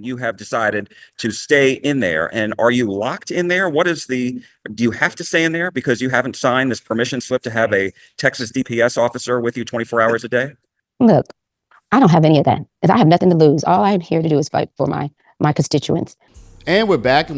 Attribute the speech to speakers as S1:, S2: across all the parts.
S1: You have decided to stay in there. And are you locked in there? Do you have to stay in there because you haven't signed this permission slip to have a Texas DPS officer with you 24 hours a day?
S2: Look, I don't have any of that. I have nothing to lose. All I'm here to do is fight for my constituents.
S3: And we're back,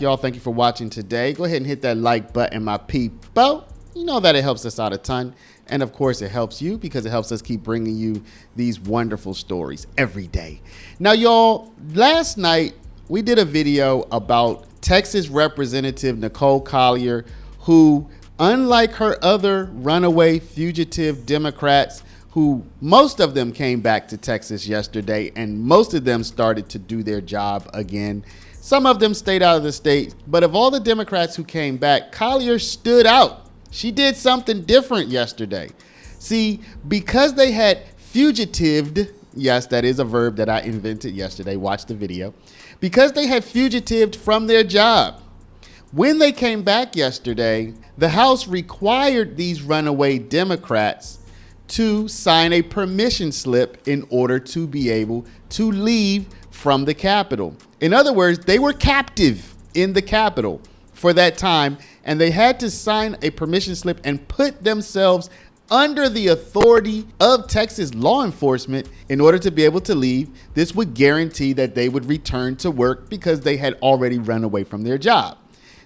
S3: y'all. Thank you for watching today. Go ahead and hit that like button, my people. You know that it helps us out a ton. And of course, it helps you because it helps us keep bringing you these wonderful stories every day. Now, y'all, last night we did a video about Texas Representative Nicole Collier, who, unlike her other runaway fugitive Democrats, who most of them came back to Texas yesterday and most of them started to do their job again. Some of them stayed out of the state, but of all the Democrats who came back, Collier stood out. She did something different yesterday. See, because they had fugitived, yes, that is a verb that I invented yesterday, watch the video. Because they had fugitived from their job, when they came back yesterday, the House required these runaway Democrats to sign a permission slip in order to be able to leave from the Capitol. In other words, they were captive in the Capitol for that time, and they had to sign a permission slip and put themselves under the authority of Texas law enforcement in order to be able to leave. This would guarantee that they would return to work because they had already run away from their job.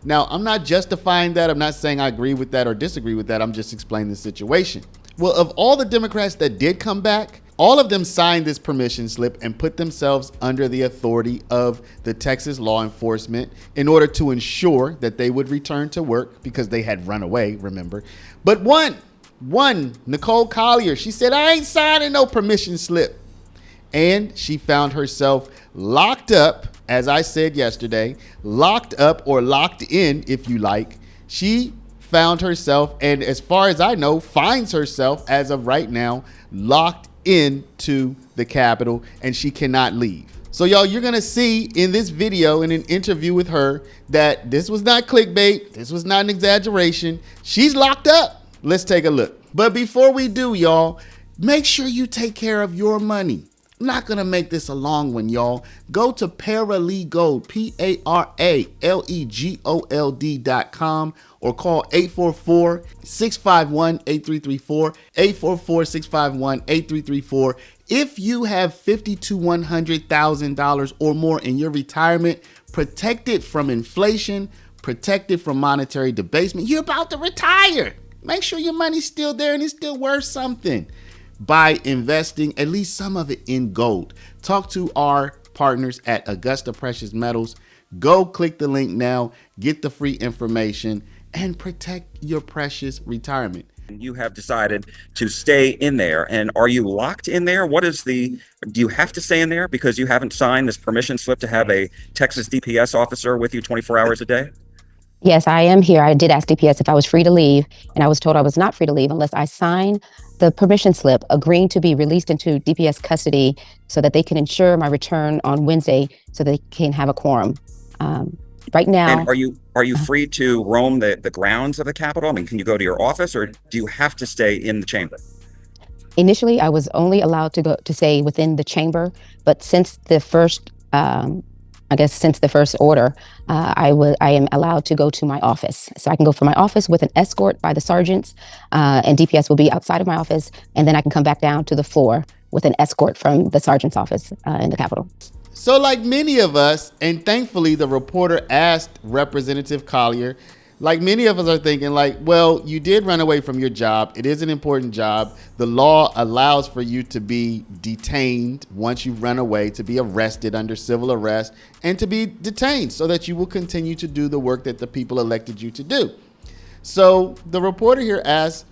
S3: Now, I'm not justifying that. I'm not saying I agree with that or disagree with that. I'm just explaining the situation. Well, of all the Democrats that did come back, all of them signed this permission slip and put themselves under the authority of the Texas law enforcement in order to ensure that they would return to work because they had run away, remember. But one, Nicole Collier, she said, I ain't signing no permission slip. And she found herself locked up, as I said yesterday, locked up or locked in, if you like. She found herself, and as far as I know, finds herself as of right now, locked into the Capitol, and she cannot leave. So y'all, you're gonna see in this video, in an interview with her, that this was not clickbait. This was not an exaggeration. She's locked up. Let's take a look. But before we do, y'all, make sure you take care of your money. I'm not gonna make this a long one, y'all. Go to Paralegold, PARALEGOLD.com, or call 844-651-8334, 844-651-8334. If you have $50,000 to $100,000 or more in your retirement, protected from inflation, protected from monetary debasement, you're about to retire. Make sure your money's still there and it's still worth something by investing at least some of it in gold. Talk to our partners at Augusta Precious Metals. Go click the link now, get the free information, and protect your precious retirement.
S1: You have decided to stay in there. And are you locked in there? Do you have to stay in there because you haven't signed this permission slip to have a Texas DPS officer with you 24 hours a day?
S2: Yes, I am here. I did ask DPS if I was free to leave, and I was told I was not free to leave unless I sign the permission slip agreeing to be released into DPS custody so that they can ensure my return on Wednesday so they can have a quorum. Right now.
S1: And are you free to roam the grounds of the Capitol? I mean, can you go to your office, or do you have to stay in the chamber?
S2: Initially, I was only allowed to stay within the chamber, but since the first order, I am allowed to go to my office. So I can go from my office with an escort by the sergeants, and DPS will be outside of my office, and then I can come back down to the floor with an escort from the sergeant's office in the Capitol.
S3: So like many of us, and thankfully the reporter asked Representative Collier, like many of us are thinking like, well, you did run away from your job. It is an important job. The law allows for you to be detained once you've run away, to be arrested under civil arrest, and to be detained so that you will continue to do the work that the people elected you to do. So the reporter here asked,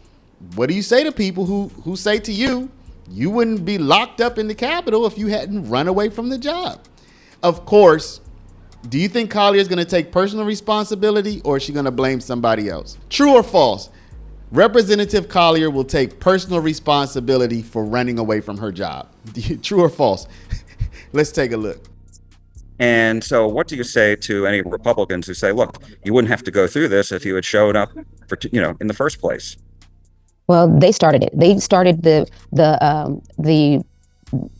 S3: what do you say to people who say to you, you wouldn't be locked up in the Capitol if you hadn't run away from the job? Of course, do you think Collier is going to take personal responsibility, or is she going to blame somebody else? True or false? Representative Collier will take personal responsibility for running away from her job. True or false? Let's take a look.
S1: And so what do you say to any Republicans who say, look, you wouldn't have to go through this if you had showed up in the first place?
S2: Well, they started it. They started the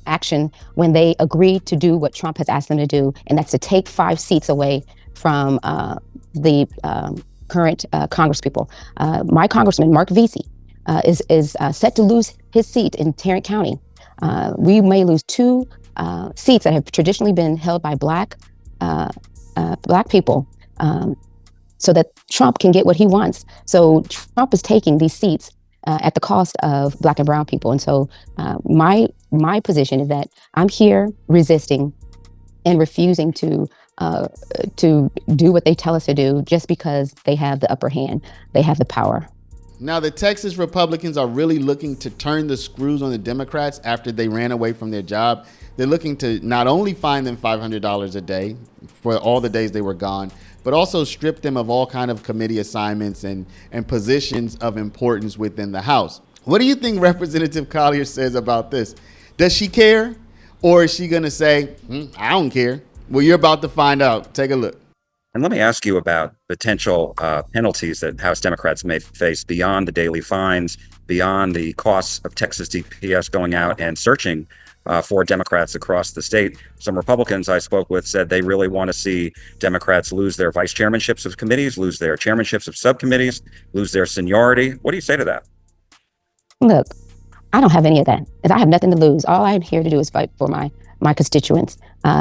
S2: action when they agreed to do what Trump has asked them to do, and that's to take 5 seats away from the current congresspeople. My congressman, Mark Vesey, is set to lose his seat in Tarrant County. We may lose 2 seats that have traditionally been held by Black people, so that Trump can get what he wants. So Trump is taking these seats at the cost of Black and brown people. And so my position is that I'm here resisting and refusing to do what they tell us to do just because they have the upper hand. They have the power.
S3: Now, the Texas Republicans are really looking to turn the screws on the Democrats after they ran away from their job. They're looking to not only fine them $500 a day for all the days they were gone, but also strip them of all kind of committee assignments and positions of importance within the House. What do you think Representative Collier says about this? Does she care? Or is she going to say, I don't care? Well, you're about to find out. Take a look.
S1: And let me ask you about potential penalties that House Democrats may face beyond the daily fines, beyond the costs of Texas DPS going out and searching for Democrats across the state. Some Republicans I spoke with said they really want to see Democrats lose their vice chairmanships of committees, lose their chairmanships of subcommittees, lose their seniority. What do you say to that?
S2: Look, I don't have any of that. I have nothing to lose. All I'm here to do is fight for my constituents.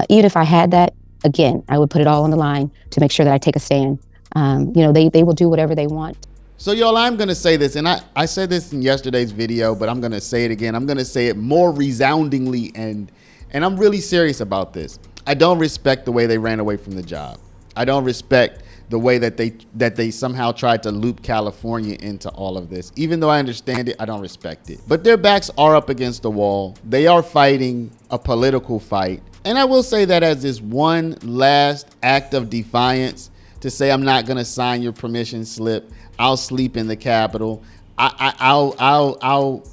S2: Even if I had that, again, I would put it all on the line to make sure that I take a stand. They will do whatever they want.
S3: So, y'all, I'm going to say this, and I said this in yesterday's video, but I'm going to say it again. I'm going to say it more resoundingly, and I'm really serious about this. I don't respect the way they ran away from the job. I don't respect the way that they somehow tried to loop California into all of this. Even though I understand it, I don't respect it. But their backs are up against the wall. They are fighting a political fight. And I will say that as this one last act of defiance to say, I'm not going to sign your permission slip. I'll sleep in the Capitol. I'll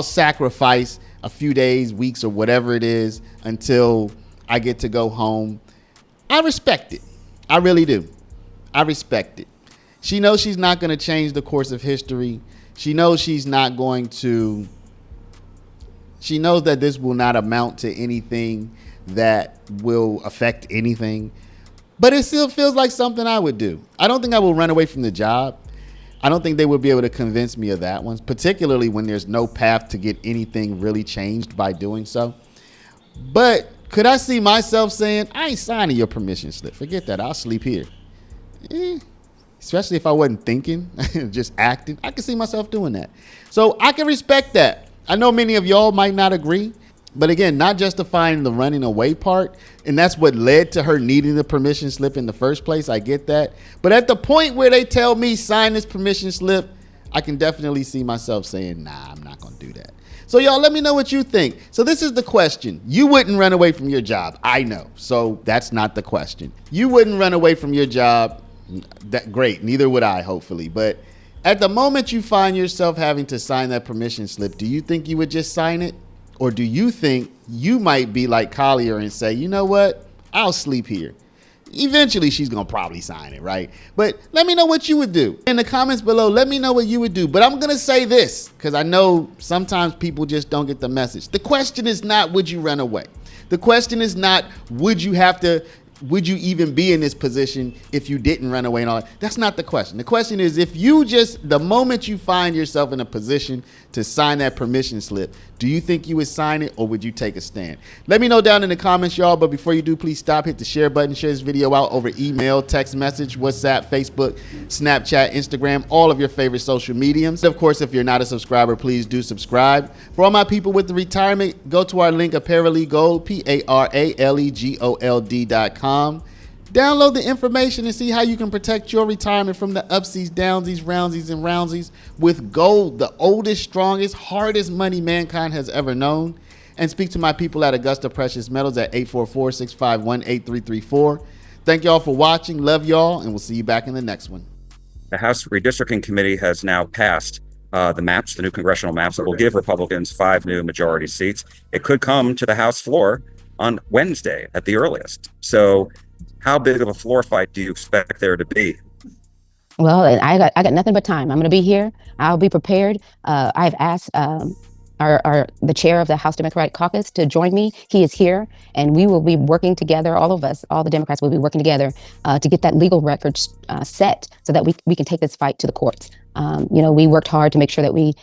S3: sacrifice a few days, weeks, or whatever it is until I get to go home. I respect it. I really do. I respect it. She knows she's not going to change the course of history. She knows she's not going to. She knows that this will not amount to anything that will affect anything. But it still feels like something I would do. I don't think I will run away from the job. I don't think they would be able to convince me of that one, particularly when there's no path to get anything really changed by doing so. But could I see myself saying, I ain't signing your permission slip. Forget that. I'll sleep here. Especially if I wasn't thinking, just acting. I can see myself doing that. So I can respect that. I know many of y'all might not agree. But again, not justifying the running away part. And that's what led to her needing the permission slip in the first place. I get that. But at the point where they tell me sign this permission slip, I can definitely see myself saying, nah, I'm not going to do that. So y'all, let me know what you think. So this is the question. You wouldn't run away from your job. I know. So that's not the question. You wouldn't run away from your job. That great. Neither would I, hopefully. But at the moment you find yourself having to sign that permission slip, do you think you would just sign it? Or do you think you might be like Collier and say, you know what? I'll sleep here. Eventually, she's going to probably sign it, right? But let me know what you would do. In the comments below, let me know what you would do. But I'm going to say this, because I know sometimes people just don't get the message. The question is not, would you run away? The question is not, would you even be in this position if you didn't run away and all that? That's not the question. The question is, if you the moment you find yourself in a position to sign that permission slip, do you think you would sign it or would you take a stand? Let me know down in the comments, y'all. But before you do, please stop, hit the share button, share this video out over email, text message, WhatsApp, Facebook, Snapchat, Instagram, all of your favorite social mediums. Of course, if you're not a subscriber, please do subscribe. For all my people with the retirement, go to our link, Paralegold, PARALEGOLD.com. Download the information and see how you can protect your retirement from the upsies, downsies, roundsies, and roundsies with gold, the oldest, strongest, hardest money mankind has ever known. And speak to my people at Augusta Precious Metals at 844-651-8334. Thank y'all for watching. Love y'all, and we'll see you back in the next one.
S1: The House Redistricting Committee has now passed the maps, the new congressional maps that will give Republicans 5 new majority seats. It could come to the House floor on Wednesday at the earliest. So how big of a floor fight do you expect there to be?
S2: Well, I got nothing but time. I'm going to be here. I'll be prepared. I've asked the chair of the House Democratic Caucus to join me. He is here, and we will be working together. All of us, all the Democrats, will be working together to get that legal record set so that we can take this fight to the courts. We worked hard to make sure that we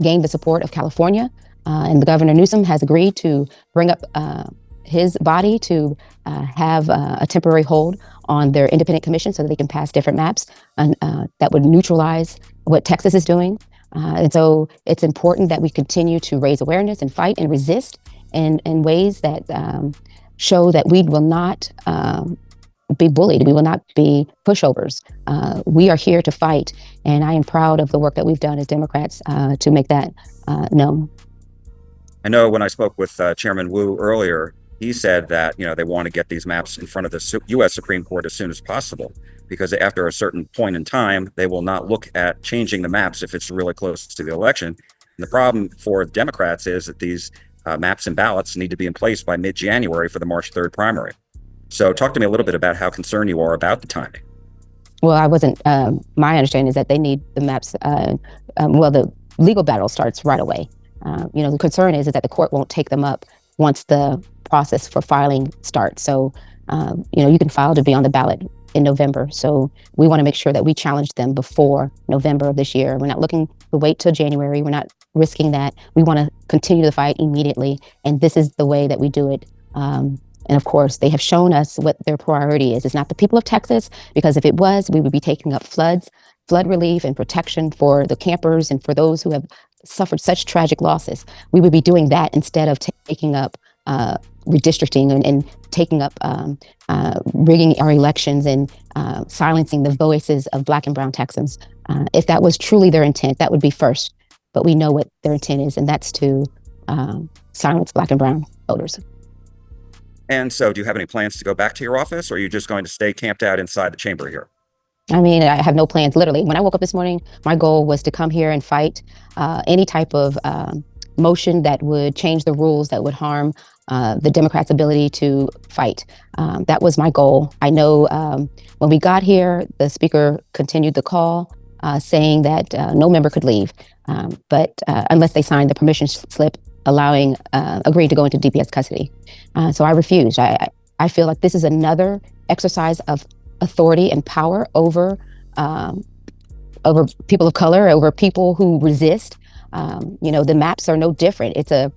S2: gained the support of California, and the Governor Newsom has agreed to bring up his body to have a temporary hold on their independent commission so that they can pass different maps and that would neutralize what Texas is doing. And so it's important that we continue to raise awareness and fight and resist in ways that show that we will not be bullied. We will not be pushovers. We are here to fight, and I am proud of the work that we've done as Democrats to make that known.
S1: I know when I spoke with Chairman Wu earlier, he said that they want to get these maps in front of the U.S. Supreme Court as soon as possible, because after a certain point in time, they will not look at changing the maps if it's really close to the election. And the problem for Democrats is that these maps and ballots need to be in place by mid-January for the March 3rd primary. So talk to me a little bit about how concerned you are about the timing.
S2: Well, I wasn't, my understanding is that they need the maps, the legal battle starts right away. The concern is that the court won't take them up once the process for filing starts. So, you can file to be on the ballot in November. So we want to make sure that we challenge them before November of this year. We're not looking to wait till January. We're not risking that. We want to continue the fight immediately. And this is the way that we do it. And of course, they have shown us what their priority is. It's not the people of Texas, because if it was, we would be taking up flood relief and protection for the campers and for those who have suffered such tragic losses. We would be doing that instead of taking up redistricting and taking up rigging our elections and silencing the voices of Black and brown Texans. If that was truly their intent, that would be first. But we know what their intent is, and that's to silence Black and brown voters.
S1: And so do you have any plans to go back to your office, or are you just going to stay camped out inside the chamber here?
S2: I mean, I have no plans. Literally, when I woke up this morning, my goal was to come here and fight any type of motion that would change the rules that would harm the Democrats' ability to fight. That was my goal. I know when we got here, the speaker continued the call saying that no member could leave, but unless they signed the permission slip agreeing to go into DPS custody. So I refused. I feel like this is another exercise of authority and power over people of color, over people who resist. The maps are no different. It's a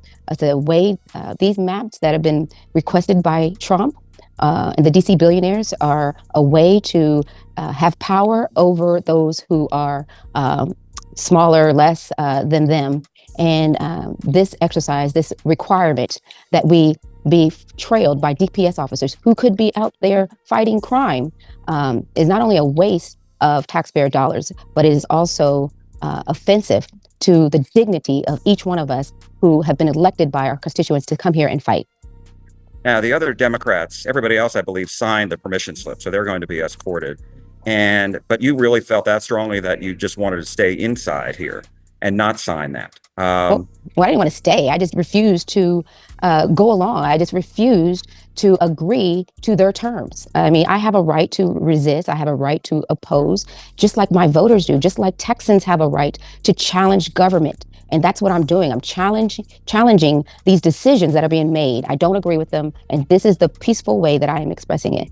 S2: way, these maps that have been requested by Trump and the DC billionaires are a way to have power over those who are smaller, less than them. And this exercise, this requirement that we be trailed by DPS officers who could be out there fighting crime is not only a waste of taxpayer dollars, but it is also offensive to the dignity of each one of us who have been elected by our constituents to come here and fight.
S1: Now, the other Democrats, everybody else, I believe, signed the permission slip, so they're going to be escorted. But you really felt that strongly that you just wanted to stay inside here and not sign that.
S2: Well, I didn't want to stay. I just refused to go along. I just refused to agree to their terms. I mean, I have a right to resist. I have a right to oppose, just like my voters do, just like Texans have a right to challenge government. And that's what I'm doing. I'm challenging these decisions that are being made. I don't agree with them. And this is the peaceful way that I am expressing it.